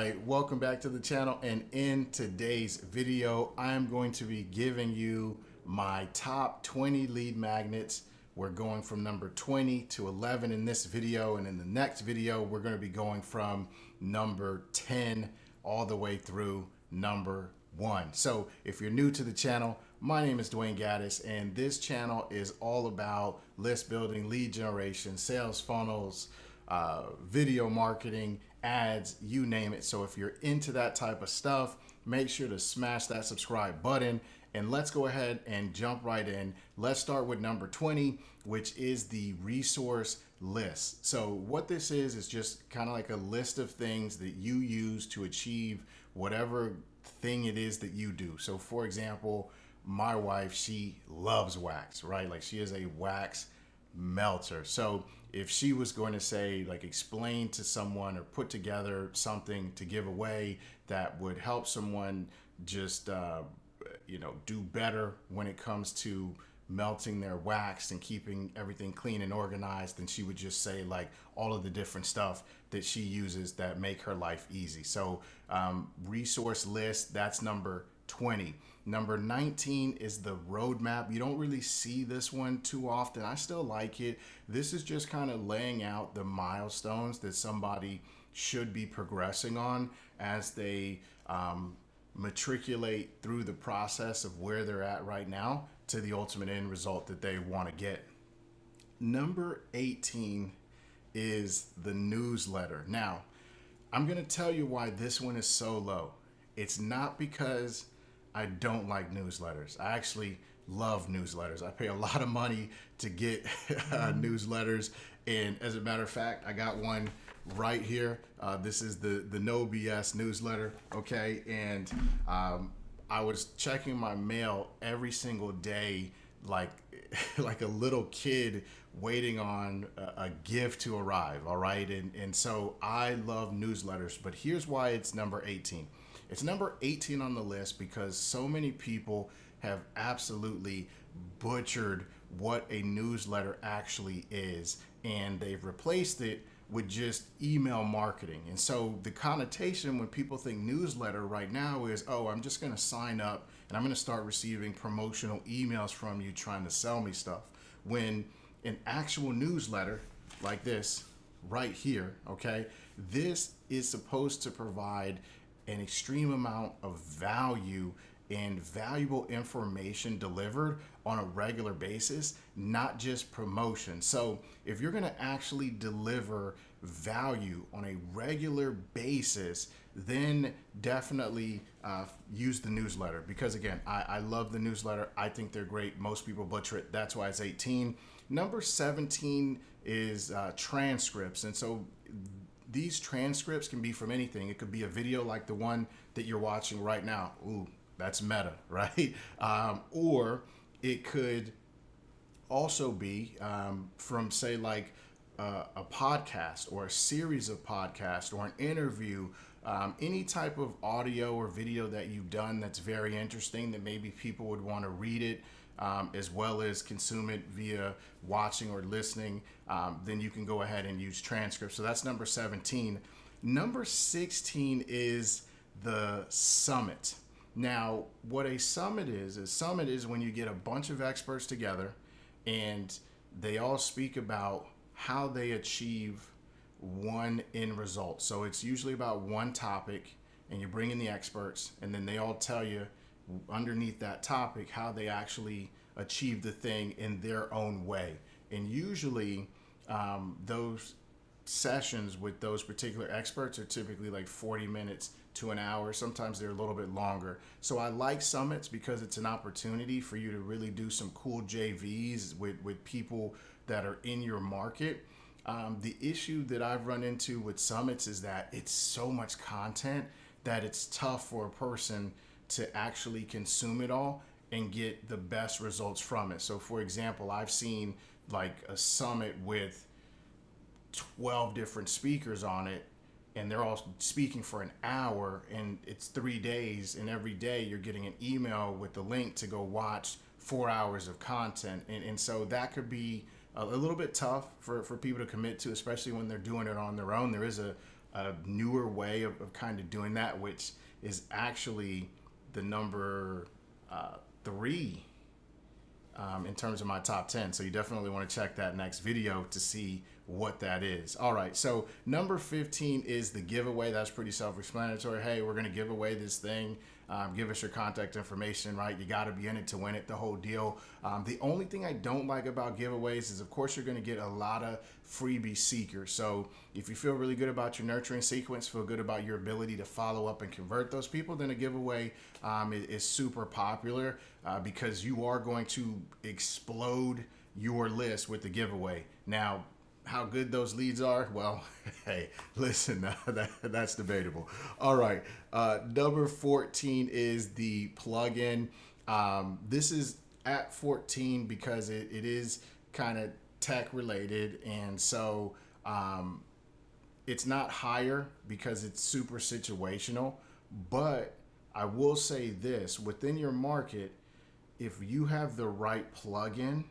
right, welcome back to the channel, and in today's video I am going to be giving you my top 20 lead magnets. We're going from number 20 to 11 in this video, and in the next video we're going to be going from number 10 all the way through number 1. So if you're new to the channel, my name is Dwayne Gaddis, and this channel is all about list building, lead generation, sales funnels, video marketing, ads, you name it. So if you're into that type of stuff, make sure to smash that subscribe button, and let's go ahead and jump right in. Let's start with number 20, which is the resource list. So what this is just kind of like a list of things that you use to achieve whatever thing it is that you do. So for example, my wife, she loves wax, right? Like, she is a wax melter. So if she was going to say, like, explain to someone or put together something to give away that would help someone just do better when it comes to melting their wax and keeping everything clean and organized, then she would just say like all of the different stuff that she uses that make her life easy. So resource list, that's number 20. Number 19 is the roadmap. You don't really see this one too often. I still like it. This is just kind of laying out the milestones that somebody should be progressing on as they matriculate through the process of where they're at right now to the ultimate end result that they want to get. Number 18 is the newsletter. Now, I'm going to tell you why this one is so low. It's not because I don't like newsletters. I actually love newsletters. I pay a lot of money to get newsletters. And as a matter of fact, I got one right here. This is the No BS newsletter. Okay. And I was checking my mail every single day, like like a little kid waiting on a gift to arrive. All right. And so I love newsletters, but here's why it's number 18. It's number 18 on the list because so many people have absolutely butchered what a newsletter actually is, and they've replaced it with just email marketing. And so the connotation when people think newsletter right now is, oh, I'm just going to sign up and I'm going to start receiving promotional emails from you trying to sell me stuff. When an actual newsletter like this right here, okay, this is supposed to provide an extreme amount of value and valuable information delivered on a regular basis, not just promotion. So if you're going to actually deliver value on a regular basis, then definitely use the newsletter, because again, I love the newsletter. I think they're great. Most people butcher it. That's why it's 18. Number 17 is transcripts. And so these transcripts can be from anything. It could be a video like the one that you're watching right now. Ooh, that's meta, right? Or it could also be from, say, like a podcast or a series of podcasts or an interview, any type of audio or video that you've done that's very interesting that maybe people would want to read it, as well as consume it via watching or listening, then you can go ahead and use transcripts. So that's number 17. Number 16 is the summit. Now, what a summit is when you get a bunch of experts together and they all speak about how they achieve one end result. So it's usually about one topic, and you bring in the experts, and then they all tell you underneath that topic how they actually achieve the thing in their own way. And usually those sessions with those particular experts are typically like 40 minutes to an hour. Sometimes they're a little bit longer. So I like summits because it's an opportunity for you to really do some cool JVs with people that are in your market. The issue that I've run into with summits is that it's so much content that it's tough for a person to actually consume it all and get the best results from it. So for example, I've seen like a summit with 12 different speakers on it, and they're all speaking for an hour, and it's 3 days, and every day you're getting an email with the link to go watch 4 hours of content. And so that could be a little bit tough for people to commit to, especially when they're doing it on their own. There is a a newer way of kind of doing that, which is actually the number three in terms of my top 10. So you definitely want to check that next video to see what that is. All right, so number 15 is the giveaway. That's pretty self-explanatory. Hey, we're going to give away this thing. Give us your contact information, right? You got to be in it to win it, the whole deal. The only thing I don't like about giveaways is, of course, you're going to get a lot of freebie seekers. So if you feel really good about your nurturing sequence, feel good about your ability to follow up and convert those people, then a giveaway is super popular because you are going to explode your list with the giveaway. Now, how good those leads are, well, hey, listen, that's debatable. All right, number 14 is the plugin. This is at 14 because it is kind of tech related, and so it's not higher because it's super situational. But I will say this, within your market, if you have the right plugin,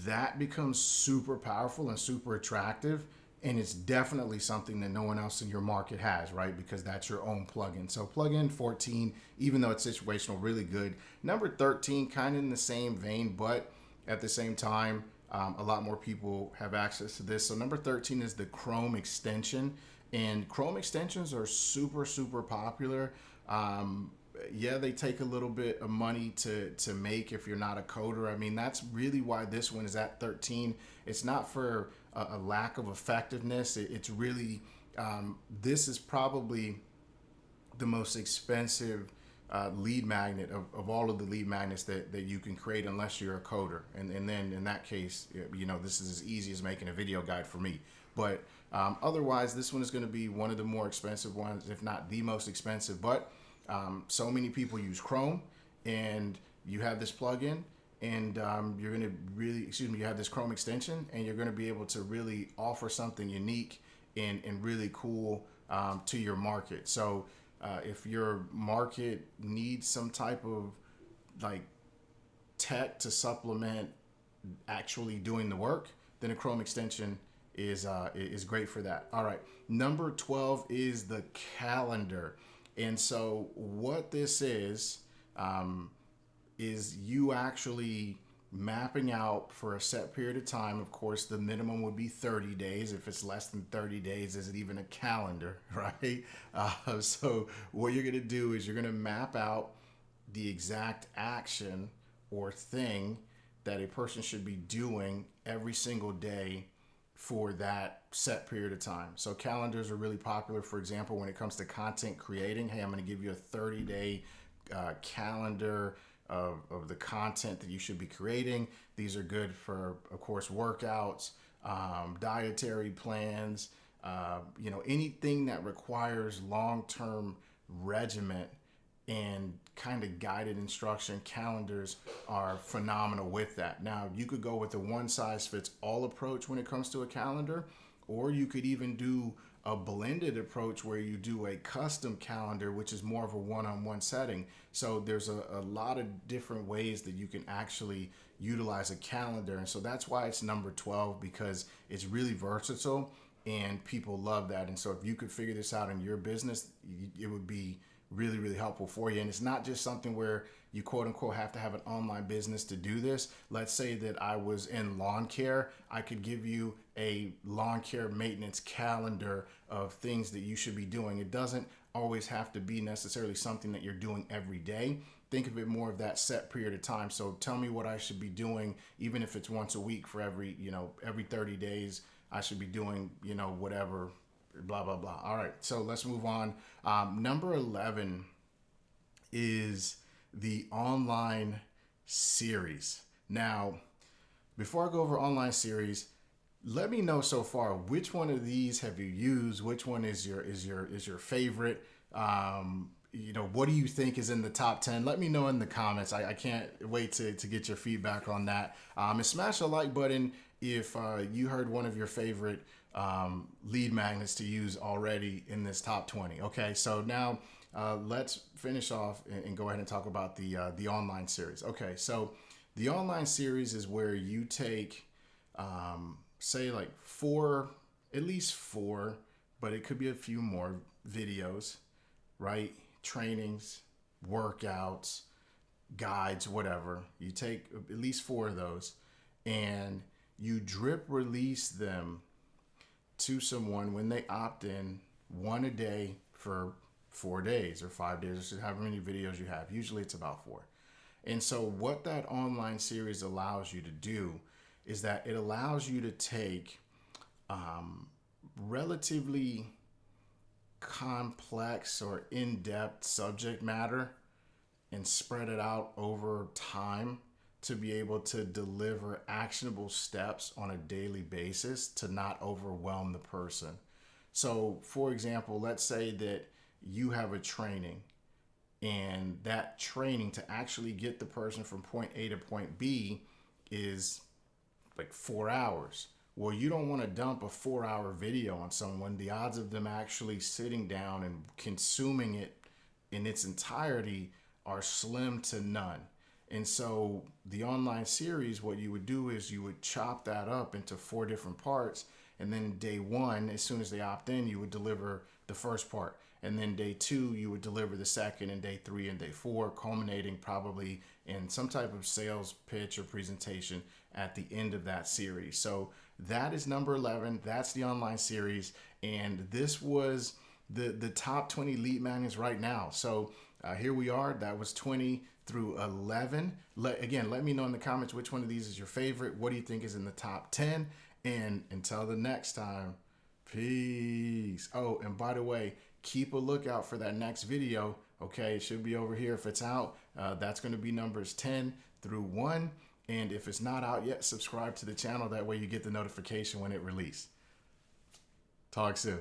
that becomes super powerful and super attractive, and it's definitely something that no one else in your market has, right? Because that's your own plugin. So plugin 14, even though it's situational, really good. Number 13, kind of in the same vein, but at the same time, a lot more people have access to this. So number 13 is the Chrome extension, and Chrome extensions are super, super popular. Yeah, they take a little bit of money to make if you're not a coder. I mean, that's really why this one is at 13. It's not for a lack of effectiveness. It's really, this is probably the most expensive lead magnet of all of the lead magnets that you can create unless you're a coder. And then in that case, you know, this is as easy as making a video guide for me. But otherwise, this one is going to be one of the more expensive ones, if not the most expensive. But so many people use Chrome, and you have this plugin, and you're going to really, you have this Chrome extension, and you're going to be able to really offer something unique and really cool to your market. So if your market needs some type of like tech to supplement actually doing the work, then a Chrome extension is great for that. All right, number 12 is the calendar. And so what this is you actually mapping out for a set period of time. Of course, the minimum would be 30 days. If it's less than 30 days, is it even a calendar, right? So what you're going to do is you're going to map out the exact action or thing that a person should be doing every single day for that set period of time. So calendars are really popular, for example, when it comes to content creating. Hey, I'm going to give you a 30-day calendar of the content that you should be creating. These are good for, of course, workouts, dietary plans, you know, anything that requires long-term regimen and kind of guided instruction. Calendars are phenomenal with that. Now, you could go with a one-size-fits-all approach when it comes to a calendar, or you could even do a blended approach where you do a custom calendar, which is more of a one-on-one setting. So there's a lot of different ways that you can actually utilize a calendar. And so that's why it's number 12, because it's really versatile and people love that. And so if you could figure this out in your business, it would be really, really helpful for you. And it's not just something where you quote unquote have to have an online business to do this. Let's say that I was in lawn care. I could give you a lawn care maintenance calendar of things that you should be doing. It doesn't always have to be necessarily something that you're doing every day. Think of it more of that set period of time. So tell me what I should be doing, even if it's once a week for every 30 days, I should be doing, whatever, blah, blah, blah. All right, so let's move on. Number 11 is the online series. Now, before I go over online series, let me know so far, which one of these have you used? Which one is your favorite? What do you think is in the top 10? Let me know in the comments. I can't wait to get your feedback on that. And smash the like button if you heard one of your favorite lead magnets to use already in this top 20. Okay, so now let's finish off and go ahead and talk about the online series. Okay, so the online series is where you take say like at least four but it could be a few more videos, right? Trainings, workouts, guides, whatever. You take at least 4 of those and you drip release them to someone when they opt in, one a day for 4 days or 5 days, or however many videos you have. Usually it's about 4. And so what that online series allows you to do is that it allows you to take relatively complex or in-depth subject matter and spread it out over time to be able to deliver actionable steps on a daily basis to not overwhelm the person. So, for example, let's say that you have a training, and that training to actually get the person from point A to point B is like 4 hours. Well, you don't want to dump a 4-hour video on someone. The odds of them actually sitting down and consuming it in its entirety are slim to none. And so the online series, what you would do is you would chop that up into 4 different parts. And then day 1, as soon as they opt in, you would deliver the first part. And then day 2, you would deliver the second, and day 3 and day 4, culminating probably in some type of sales pitch or presentation at the end of that series. So that is number 11. That's the online series. And this was the top 20 lead magnets right now. So here we are. That was 20 through 11. Let me know in the comments which one of these is your favorite. What do you think is in the top 10? And until the next time, peace. Oh, and by the way, keep a lookout for that next video. Okay, it should be over here if it's out. That's going to be numbers 10 through 1. And if it's not out yet, subscribe to the channel. That way you get the notification when it releases. Talk soon.